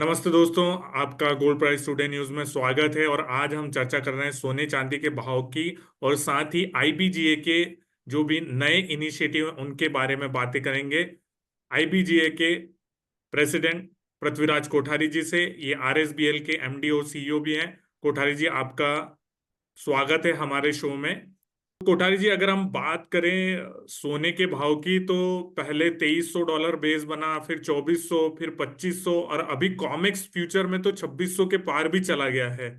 नमस्ते दोस्तों। आपका गोल्ड प्राइस टुडे न्यूज में स्वागत है। और आज हम चर्चा कर रहे हैं सोने चांदी के भाव की, और साथ ही आईबीजीए के जो भी नए इनिशिएटिव हैं उनके बारे में बातें करेंगे आईबीजीए के प्रेसिडेंट पृथ्वीराज कोठारी जी से। ये आरएसबीएल के एमडी और सीईओ भी हैं। कोठारी जी, आपका स्वागत है हमारे शो में। कोठारी जी, अगर हम बात करें सोने के भाव की, तो पहले $2300 बेस बना, फिर 2400, फिर 2500, और अभी कॉमेक्स फ्यूचर में तो 2600 के पार भी चला गया है।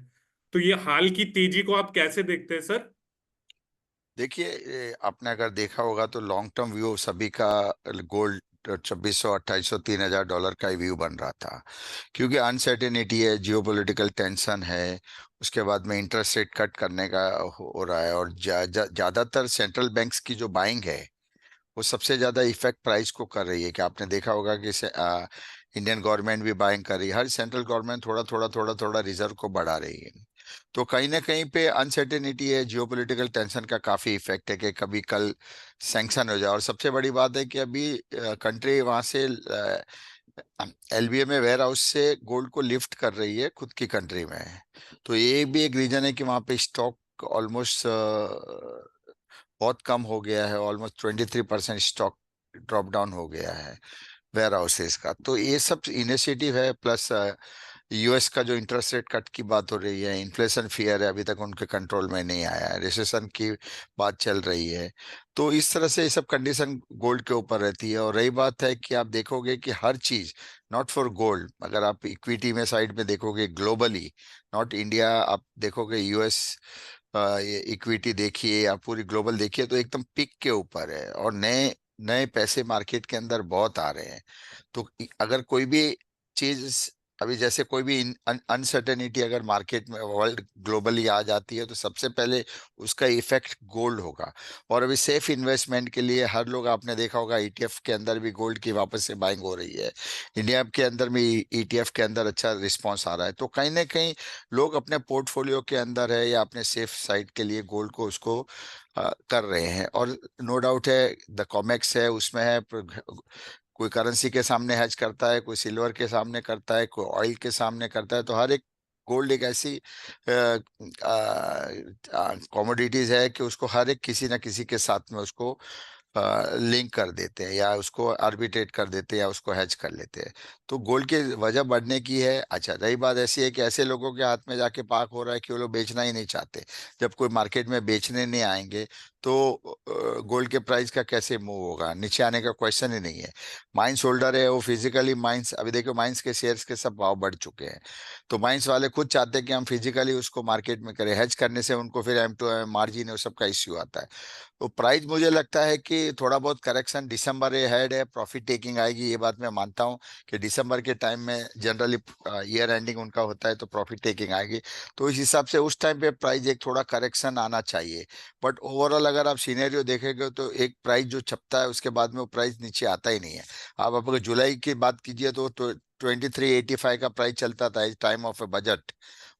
तो ये हाल की तेजी को आप कैसे देखते हैं सर? देखिए, आपने अगर देखा होगा तो लॉन्ग टर्म व्यू सभी का गोल्ड 2600 2800 $3000 का ही व्यू बन रहा था। क्योंकि अनसर्टेनिटी है, जियोपॉलिटिकल टेंशन है, उसके बाद में इंटरेस्ट रेट कट करने का हो रहा है, और ज्यादातर सेंट्रल बैंक्स की जो बाइंग है वो सबसे ज्यादा इफेक्ट प्राइस को कर रही है। कि आपने देखा होगा कि इंडियन गवर्नमेंट भी बाइंग कर रही है, हर सेंट्रल गवर्नमेंट थोड़ा थोड़ा थोड़ा थोड़ा रिजर्व को बढ़ा रही है। तो कहीं ना कहीं पे अनसर्टेनिटी है, जियोपॉलिटिकल टेंशन का काफी इफेक्ट है कि कभी कल सैंक्शन हो जाए। और सबसे बड़ी बात है कि अभी कंट्री वहां से एलबीए में वेयर हाउस से गोल्ड को लिफ्ट कर रही है खुद की कंट्री में। तो ये भी एक रीजन है कि वहां पे स्टॉक ऑलमोस्ट बहुत कम हो गया है। ऑलमोस्ट 23% स्टॉक ड्रॉप डाउन हो गया है वेयर हाउसेस का। तो ये सब इनिशिएटिव है, प्लस यूएस का जो इंटरेस्ट रेट कट की बात हो रही है, इन्फ्लेशन फियर है, अभी तक उनके कंट्रोल में नहीं आया है, रिसेशन की बात चल रही है। तो इस तरह से ये सब कंडीशन गोल्ड के ऊपर रहती है। और रही बात है कि आप देखोगे कि हर चीज, नॉट फॉर गोल्ड, अगर आप इक्विटी में साइड में देखोगे ग्लोबली, नॉट इंडिया, आप देखोगे यूएस इक्विटी देखिए या पूरी ग्लोबल देखिए तो एकदम पीक के ऊपर है, और नए नए पैसे मार्केट के अंदर बहुत आ रहे हैं। तो अगर कोई भी चीज, अभी जैसे कोई भी अनसर्टेनिटी अगर मार्केट में वर्ल्ड ग्लोबली आ जाती है तो सबसे पहले उसका इफेक्ट गोल्ड होगा। और अभी सेफ इन्वेस्टमेंट के लिए हर लोग, आपने देखा होगा ईटीएफ के अंदर भी गोल्ड की वापस से बाइंग हो रही है। इंडिया के अंदर भी ईटीएफ के अंदर अच्छा रिस्पॉन्स आ रहा है। तो कहीं ना कहीं लोग अपने पोर्टफोलियो के अंदर है या अपने सेफ साइड के लिए गोल्ड को उसको कर रहे हैं। और नो डाउट है, द कॉमेक्स है उसमें है, कोई करेंसी के सामने हेज करता है, कोई सिल्वर के सामने करता है, कोई ऑयल के सामने करता है। तो हर एक गोल्ड एक ऐसी कमोडिटीज है कि उसको हर एक किसी ना किसी के साथ में उसको लिंक कर देते हैं, या उसको आर्बिट्रेट कर देते हैं, या उसको हैच कर लेते हैं। तो गोल्ड की वजह बढ़ने की है। अच्छा, रही बात ऐसी है कि ऐसे लोगों के हाथ में जाके पाक हो रहा है कि वो लोग बेचना ही नहीं चाहते। जब कोई मार्केट में बेचने नहीं आएंगे तो गोल्ड के प्राइस का कैसे मूव होगा? नीचे आने का क्वेश्चन ही नहीं है। माइंस होल्डर है वो फिजिकली, माइंस, अभी देखो माइंस के शेयर्स के सब भाव बढ़ चुके हैं। तो माइंस वाले खुद चाहते हैं कि हम फिजिकली उसको मार्केट में करें। हेज करने से उनको फिर एम टू एम मार्जिन और सबका इश्यू आता है। तो प्राइस मुझे लगता है कि थोड़ा बहुत करेक्शन दिसंबर हेड है, प्रॉफिट टेकिंग आएगी, ये बात मैं मानता हूँ कि दिसंबर के टाइम में जनरली ईयर एंडिंग उनका होता है तो प्रॉफिट टेकिंग आएगी। तो इस हिसाब से उस टाइम पे प्राइस एक थोड़ा करेक्शन आना चाहिए। बट ओवरऑल अगर आप सिनेरियो देखेंगे तो एक प्राइस जो छपता है उसके बाद में वो प्राइस नीचे आता ही नहीं है। आप अगर जुलाई की बात कीजिए तो 2385 का प्राइस चलता था टाइम ऑफ ए बजट,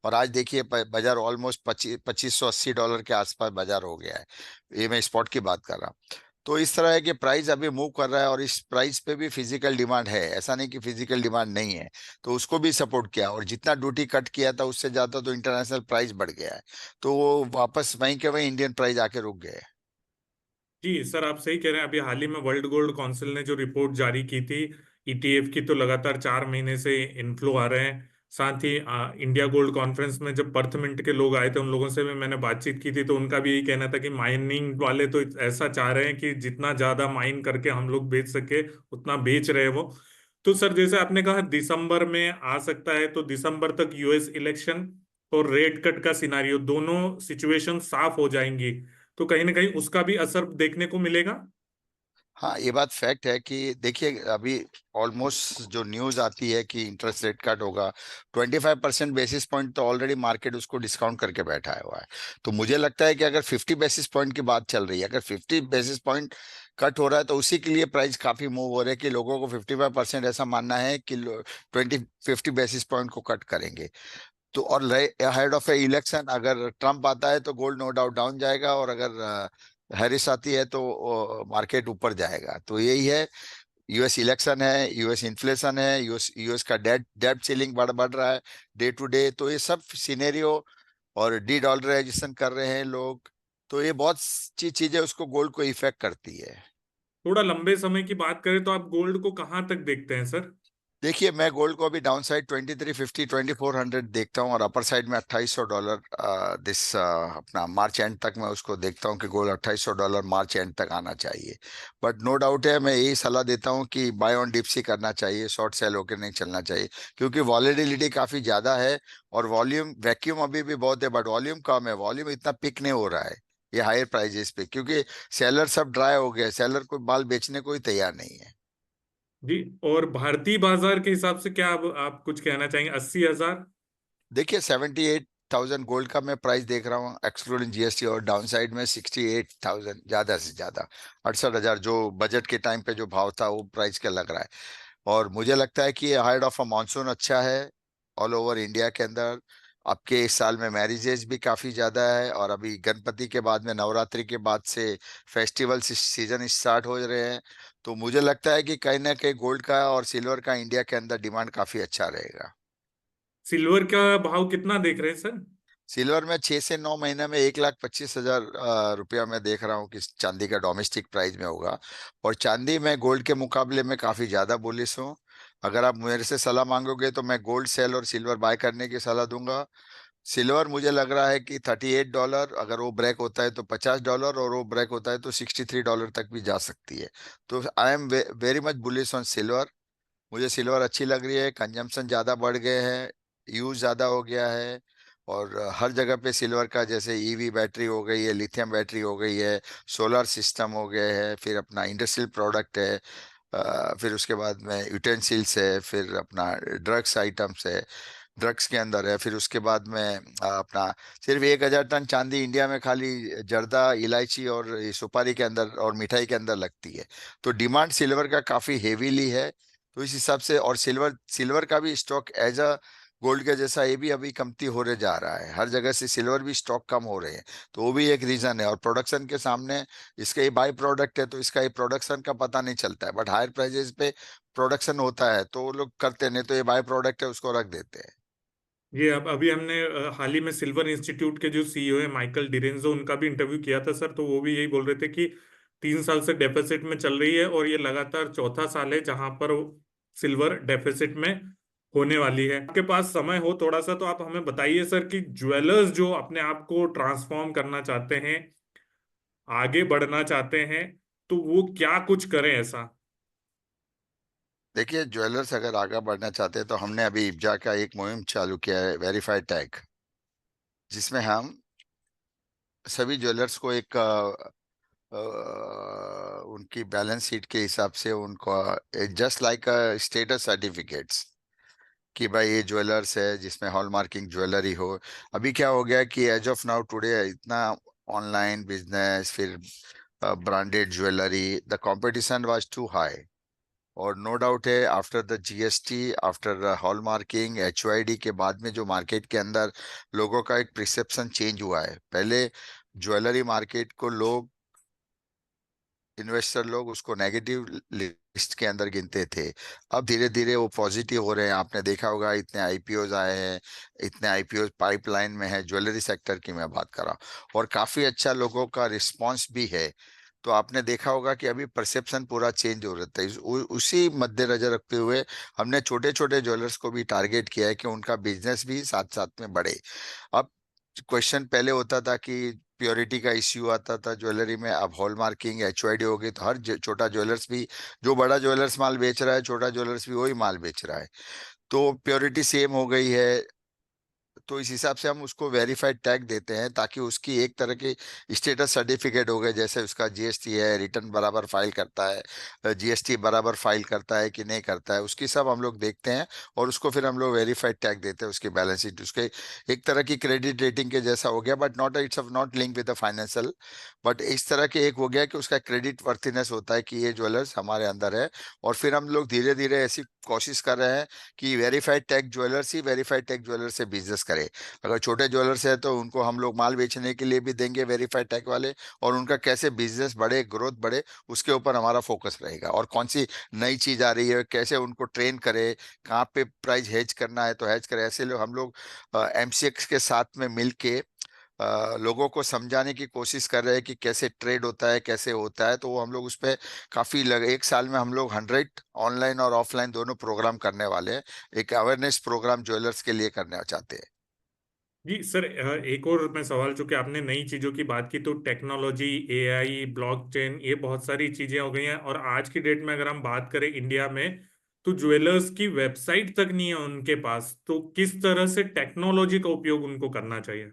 और आज देखिए बाजार ऑलमोस्ट 2580 डॉलर के आसपास बाजार हो गया है। ये मैं स्पॉट की बात कर रहा हूँ। तो इस तरह है कि प्राइस अभी मूव कर रहा है, और इस प्राइस पे भी फिजिकल डिमांड है, ऐसा नहीं कि फिजिकल डिमांड नहीं है। तो उसको भी सपोर्ट किया, और जितना ड्यूटी कट किया था उससे ज्यादा तो इंटरनेशनल प्राइस बढ़ गया है। तो वो वापस वहीं के वहीं इंडियन प्राइस आके रुक गए। जी सर, आप सही कह रहे हैं। अभी हाल ही में वर्ल्ड गोल्ड काउंसिल ने जो रिपोर्ट जारी की थी ईटीएफ की, तो लगातार 4 महीने से इनफ्लो आ रहे हैं। साथ ही इंडिया गोल्ड कॉन्फ्रेंस में जब पर्थ मिंट के लोग आए थे, उन लोगों से भी मैंने बातचीत की थी, तो उनका भी यही कहना था कि माइनिंग वाले तो ऐसा चाह रहे हैं कि जितना ज्यादा माइन करके हम लोग बेच सके उतना बेच रहे हैं वो। तो सर, जैसे आपने कहा दिसंबर में आ सकता है, तो दिसंबर तक यूएस इलेक्शन और रेट कट का सिनारियो, दोनों सिचुएशन साफ हो जाएंगी, तो कहीं ना कहीं उसका भी असर देखने को मिलेगा। हाँ, ये बात फैक्ट है कि देखिए अभी ऑलमोस्ट जो न्यूज आती है कि इंटरेस्ट रेट कट होगा, 25% बेसिस पॉइंट तो ऑलरेडी मार्केट उसको डिस्काउंट करके बैठा हुआ है। तो मुझे लगता है कि अगर 50 बेसिस पॉइंट की बात चल रही है, अगर 50 बेसिस पॉइंट कट हो रहा है तो उसी के लिए प्राइस काफी मूव हो रहे हैं कि लोगों को 55% ऐसा मानना है कि 50 बेसिस पॉइंट को कट करेंगे। तो और हेड ऑफ ए इलेक्शन अगर ट्रम्प आता है तो गोल्ड नो डाउट डाउन जाएगा, और अगर हैरिस आती है तो मार्केट ऊपर जाएगा। तो यही है। यूएस इलेक्शन है, यूएस इन्फ्लेशन है, यूएस यूएस का डेट डेट सीलिंग बढ़ बढ़ रहा है डे टू डे। तो ये सब सिनेरियो, और डी डॉलराइजेशन कर रहे हैं लोग, तो ये बहुत चीजें उसको गोल्ड को इफेक्ट करती है। थोड़ा लंबे समय की बात करें तो आप गोल्ड को कहाँ तक देखते हैं सर? देखिए, मैं गोल्ड को अभी डाउन साइड 2350 2400 देखता हूँ, और अपर साइड में $2800 दिस अपना मार्च एंड तक मैं उसको देखता हूँ कि गोल्ड $2800 मार्च एंड तक आना चाहिए। बट नो डाउट है, मैं यही सलाह देता हूँ कि बाय ऑन डिप्स ही करना चाहिए, शॉर्ट सेल होकर नहीं चलना चाहिए, क्योंकि वॉलेटिलिटी काफी ज्यादा है। और वॉल्यूम वैक्यूम अभी भी बहुत है, बट वॉल्यूम कम है, वॉल्यूम इतना पिक नहीं हो रहा है ये हायर प्राइजेस पे, क्योंकि सेलर सब ड्राई हो गए, सेलर कोई माल बेचने को ही तैयार नहीं है। जी। और भारतीय बाजार के हिसाब से क्या आप कुछ कहना चाहेंगे? 80,000? देखिए, 78,000 गोल्ड का मैं प्राइस देख रहा हूँ एक्सक्लूडिंग जीएसटी, और डाउन साइड में 68,000, ज्यादा से ज्यादा 68,000 जो बजट के टाइम पे जो भाव था वो प्राइस का लग रहा है। और मुझे लगता है कि हाइड ऑफ अ मानसून अच्छा है ऑल ओवर इंडिया के अंदर। आपके इस साल में मैरिजेज भी काफी ज्यादा है, और अभी गणपति के बाद में नवरात्रि के बाद से फेस्टिवल सीजन स्टार्ट हो रहे हैं। तो मुझे लगता है कि कहीं ना कहीं गोल्ड का और सिल्वर का इंडिया के अंदर डिमांड काफी अच्छा रहेगा। सिल्वर का भाव कितना देख रहे हैं सर? सिल्वर में 6 से 9 महीने में 1,25,000 रुपया मैं देख रहा हूँ कि चांदी का डोमेस्टिक प्राइस में होगा। और चांदी में गोल्ड के मुकाबले में काफी ज्यादा बुलिश हूँ। अगर आप मेरे से सलाह मांगोगे तो मैं गोल्ड सेल और सिल्वर बाय करने की सलाह दूंगा। सिल्वर मुझे लग रहा है कि $38, अगर वो ब्रेक होता है तो $50, और वो ब्रेक होता है तो $63 तक भी जा सकती है। तो I am very much bullish on silver. मुझे सिल्वर अच्छी लग रही है, कंजम्पशन ज़्यादा बढ़ गए हैं, यूज ज़्यादा हो गया है। और हर जगह पे सिल्वर का, जैसे ईवी बैटरी हो गई है, लिथियम बैटरी हो गई है, सोलर सिस्टम हो गए हैं, फिर अपना इंडस्ट्रियल प्रोडक्ट है, फिर उसके बाद में यूटेंसिल्स है, फिर अपना ड्रग्स आइटम्स है, ड्रग्स के अंदर है, फिर उसके बाद में अपना सिर्फ 1,000 टन चांदी इंडिया में खाली जर्दा, इलायची और ये सुपारी के अंदर और मिठाई के अंदर लगती है। तो डिमांड सिल्वर का काफी हेवीली है। तो इस हिसाब से, और सिल्वर सिल्वर का भी स्टॉक एज अ गोल्ड के जैसा ये भी अभी कमती होने जा रहा है, हर जगह से सिल्वर भी स्टॉक कम हो रहे हैं। तो वो भी एक रीजन है, और प्रोडक्शन के सामने इसका ये बाई प्रोडक्ट है, तो इसका ये प्रोडक्शन का पता नहीं चलता है, बट हायर प्राइजेस पे प्रोडक्शन होता है तो वो लोग करते नहीं, तो ये बाई प्रोडक्ट है उसको रख देते हैं। ये अब अभी हमने हाल ही में सिल्वर इंस्टीट्यूट के जो सीईओ है माइकल डिरेंजो, उनका भी इंटरव्यू किया था सर। तो वो भी यही बोल रहे थे कि 3 साल से डेफिसिट में चल रही है, और ये लगातार चौथा साल है जहां पर सिल्वर डेफिसिट में होने वाली है। आपके पास समय हो थोड़ा सा तो आप हमें बताइए सर कि ज्वेलर्स जो अपने आप को ट्रांसफॉर्म करना चाहते हैं, आगे बढ़ना चाहते हैं, तो वो क्या कुछ करें ऐसा? देखिए, ज्वेलर्स अगर आगे बढ़ना चाहते हैं तो हमने अभी इब्जा का एक मुहिम चालू किया है, वेरीफाइड टैग, जिसमें हम सभी ज्वेलर्स को एक उनकी बैलेंस शीट के हिसाब से उनको जस्ट लाइक स्टेटस सर्टिफिकेट्स, कि भाई ये ज्वेलर्स है जिसमें हॉलमार्किंग ज्वेलरी हो। अभी क्या हो गया कि एज ऑफ नाउ टुडे इतना ऑनलाइन बिजनेस, फिर branded jewellery, the competition was too high. और नो डाउट है, after the GST, after hallmarking, HUID के बाद में जो मार्केट के अंदर लोगों का एक प्रिसेप्शन चेंज हुआ है। पहले ज्वेलरी मार्केट को लोग, इन्वेस्टर लोग उसको नेगेटिव लिस्ट के अंदर गिनते थे। अब धीरे धीरे वो पॉजिटिव हो रहे हैं। आपने देखा होगा इतने आईपीओज आए हैं, इतने आईपीओ पाइपलाइन में है, ज्वेलरी सेक्टर की मैं बात कर रहा हूँ, और काफी अच्छा लोगों का रिस्पांस भी है। तो आपने देखा होगा कि अभी परसेप्शन पूरा चेंज हो रहा है। उसी मद्देनजर रखते हुए हमने छोटे छोटे ज्वेलर्स को भी टारगेट किया है कि उनका बिजनेस भी साथ साथ में बढ़े। अब क्वेश्चन पहले होता था कि प्योरिटी का इश्यू आता था ज्वेलरी में, अब हॉलमार्किंग एचओआईडी हो गई, तो हर छोटा ज्वेलर्स भी, जो बड़ा ज्वेलर्स माल बेच रहा है, छोटा ज्वेलर्स भी वही माल बेच रहा है, तो प्योरिटी सेम हो गई है। तो इस हिसाब से हम उसको वेरीफाइड टैग देते हैं, ताकि उसकी एक तरह की स्टेटस सर्टिफिकेट हो गए, जैसे उसका जीएसटी है, रिटर्न बराबर फाइल करता है, जीएसटी बराबर फाइल करता है कि नहीं करता है, उसकी सब हम लोग देखते हैं। और उसको फिर हम लोग वेरीफाइड टैग देते हैं उसकी बैलेंस शीट, उसके एक तरह की क्रेडिट रेटिंग के जैसा हो गया, but not, it's not link with the financial, but इस तरह के एक हो गया कि उसका क्रेडिट वर्थिनेस होता है कि ये ज्वेलर्स हमारे अंदर है। और फिर हम लोग धीरे धीरे ऐसी कोशिश कर रहे हैं कि वेरीफाइड टैग ज्वेलर्स ही वेरीफाइड टैग ज्वेलर से बिजनेस करे। अगर छोटे ज्वेलर्स है तो उनको हम लोग माल बेचने के लिए भी देंगे वेरीफाइड टैग वाले, और उनका कैसे बिजनेस बढ़े, ग्रोथ बढ़े, उसके ऊपर हमारा फोकस रहेगा। और कौन सी नई चीज आ रही है, कैसे उनको ट्रेन करे, कहाँ पे प्राइस हेज करना है तो हेज करे। ऐसे लोग हम लोग एमसीएक्स के साथ में मिलके लोगों को समझाने की कोशिश कर रहे हैं कि कैसे ट्रेड होता है, कैसे होता है। तो वो हम लोग उस पर काफी एक साल में हम लोग 100 ऑनलाइन और ऑफलाइन दोनों प्रोग्राम करने वाले हैं। एक अवेयरनेस प्रोग्राम ज्वेलर्स के लिए करना चाहते हैं। जी सर, एक और मैं सवाल, चूंकि आपने नई चीजों की बात की, तो टेक्नोलॉजी, एआई, ब्लॉकचेन, ये बहुत सारी चीजें हो गई हैं। और आज की डेट में अगर हम बात करें इंडिया में, तो ज्वेलर्स की वेबसाइट तक नहीं है उनके पास। तो किस तरह से टेक्नोलॉजी का उपयोग उनको करना चाहिए?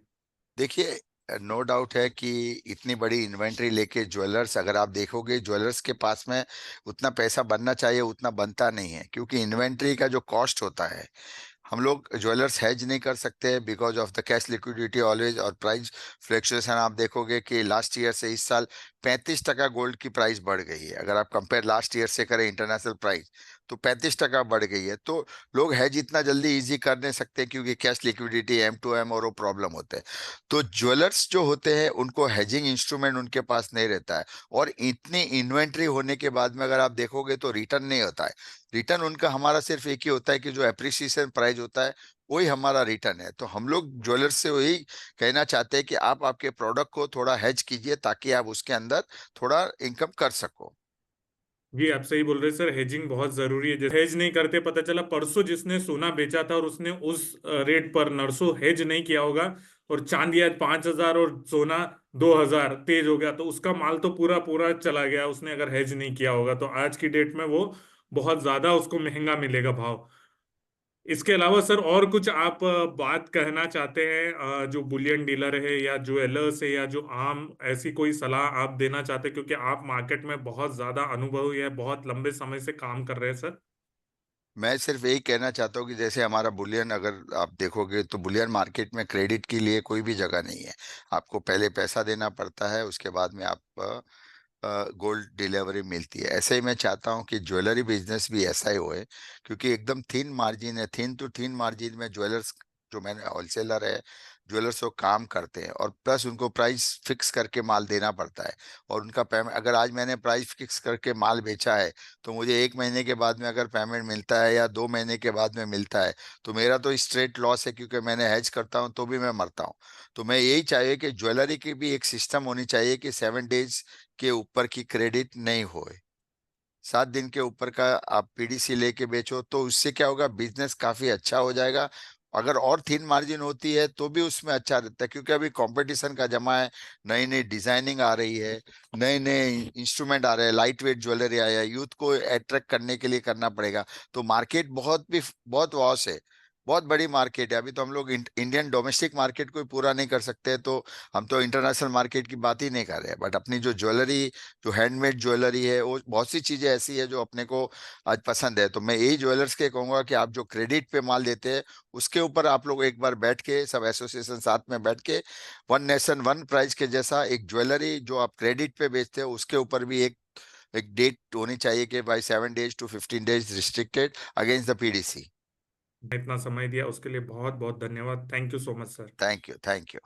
देखिए, नो डाउट है कि इतनी बड़ी इन्वेंट्री लेके ज्वेलर्स, अगर आप देखोगे ज्वेलर्स के पास में उतना पैसा बनना चाहिए, उतना बनता नहीं है, क्योंकि इन्वेंट्री का जो कॉस्ट होता है, हम लोग ज्वेलर्स हेज नहीं कर सकते because of the cash liquidity always, और प्राइस फ्लक्चुएशन आप देखोगे कि लास्ट ईयर से इस साल 35% गोल्ड की प्राइस बढ़ गई है। अगर आप कंपेयर लास्ट ईयर से करें इंटरनेशनल प्राइस, तो 35% बढ़ गई है। तो लोग हेज इतना जल्दी इजी कर नहीं सकते, क्योंकि कैश लिक्विडिटी M2M और वो प्रॉब्लम होते हैं। तो ज्वेलर्स जो होते हैं उनको हेजिंग इंस्ट्रूमेंट उनके पास नहीं रहता है, और इतनी इन्वेंट्री होने के बाद में अगर आप देखोगे तो रिटर्न नहीं होता है। रिटर्न उनका, हमारा सिर्फ एक ही होता है कि जो एप्रिसिएशन प्राइस होता है वही हमारा रिटर्न है। तो हम लोग ज्वेलर्स से वही कहना चाहते हैं कि आप आपके प्रोडक्ट को थोड़ा हेज कीजिए, ताकि आप उसके अंदर थोड़ा इनकम कर सको। जी, आप सही बोल रहे हैं सर, हेजिंग बहुत जरूरी है। जैसे हेज नहीं करते, पता चला परसों जिसने सोना बेचा था और उसने उस रेट पर नरसों हेज नहीं किया होगा, और चांदी आज 5,000 और सोना 2,000 तेज हो गया, तो उसका माल तो पूरा पूरा चला गया, उसने अगर हेज नहीं किया होगा। तो आज की डेट में वो बहुत ज्यादा उसको महंगा मिलेगा भाव। इसके अलावा सर और कुछ आप बात कहना चाहते हैं, जो बुलियन डीलर है या ज्वेलर्स है या जो आम, ऐसी कोई सलाह आप देना चाहते हैं, क्योंकि आप मार्केट में बहुत ज्यादा अनुभवी है, बहुत लंबे समय से काम कर रहे हैं सर। मैं सिर्फ यही कहना चाहता हूँ कि जैसे हमारा बुलियन, अगर आप देखोगे तो बुलियन मार्केट में क्रेडिट के लिए कोई भी जगह नहीं है। आपको पहले पैसा देना पड़ता है, उसके बाद में आप गोल्ड डिलीवरी मिलती है। ऐसे ही मैं चाहता हूँ कि ज्वेलरी बिजनेस भी ऐसा ही होए, क्योंकि एकदम थिन मार्जिन है, थिन टू थिन मार्जिन में ज्वेलर्स, जो मैंने होलसेलर है, ज्वेलर्स वो काम करते हैं, और प्लस उनको प्राइस फिक्स करके माल देना पड़ता है। और उनका पेमेंट, अगर आज मैंने प्राइस फिक्स करके माल बेचा है, तो मुझे 1 महीने के बाद में अगर पेमेंट मिलता है या 2 महीने के बाद में मिलता है, तो मेरा तो स्ट्रेट लॉस है, क्योंकि मैंने हेज करता हूँ तो भी मैं मरता हूँ। तो मैं यही चाहिए कि ज्वेलरी की भी एक सिस्टम होनी चाहिए कि 7 डेज के ऊपर की क्रेडिट नहीं होए। 7 दिन के ऊपर का आप पीडीसी लेके बेचो, तो उससे क्या होगा, बिजनेस काफी अच्छा हो जाएगा। अगर और थिन मार्जिन होती है तो भी उसमें अच्छा रहता है, क्योंकि अभी कंपटीशन का जमा है, नई नई डिजाइनिंग आ रही है, नए नए इंस्ट्रूमेंट आ रहे हैं, लाइट वेट ज्वेलरी आया है, यूथ को अट्रैक्ट करने के लिए करना पड़ेगा। तो मार्केट बहुत वॉस है, बहुत बड़ी मार्केट है। अभी तो हम लोग इंडियन डोमेस्टिक मार्केट को ही पूरा नहीं कर सकते, तो हम तो इंटरनेशनल मार्केट की बात ही नहीं कर रहे हैं। बट अपनी जो ज्वेलरी, जो हैंडमेड ज्वेलरी है, वो बहुत सी चीजें ऐसी है जो अपने को आज पसंद है। तो मैं यही ज्वेलर्स के कहूंगा कि आप जो क्रेडिट पे माल देते हैं, उसके ऊपर आप लोग एक बार बैठ के, सब एसोसिएशन साथ में बैठ के, वन नेशन वन प्राइस के जैसा एक ज्वेलरी जो आप क्रेडिट पे बेचते हो, उसके ऊपर भी एक एक डेट होनी चाहिए कि भाई 7 days to 15 days restricted against the PDC. इतना समय दिया उसके लिए बहुत बहुत धन्यवाद। Thank you so much sir. Thank you, thank you.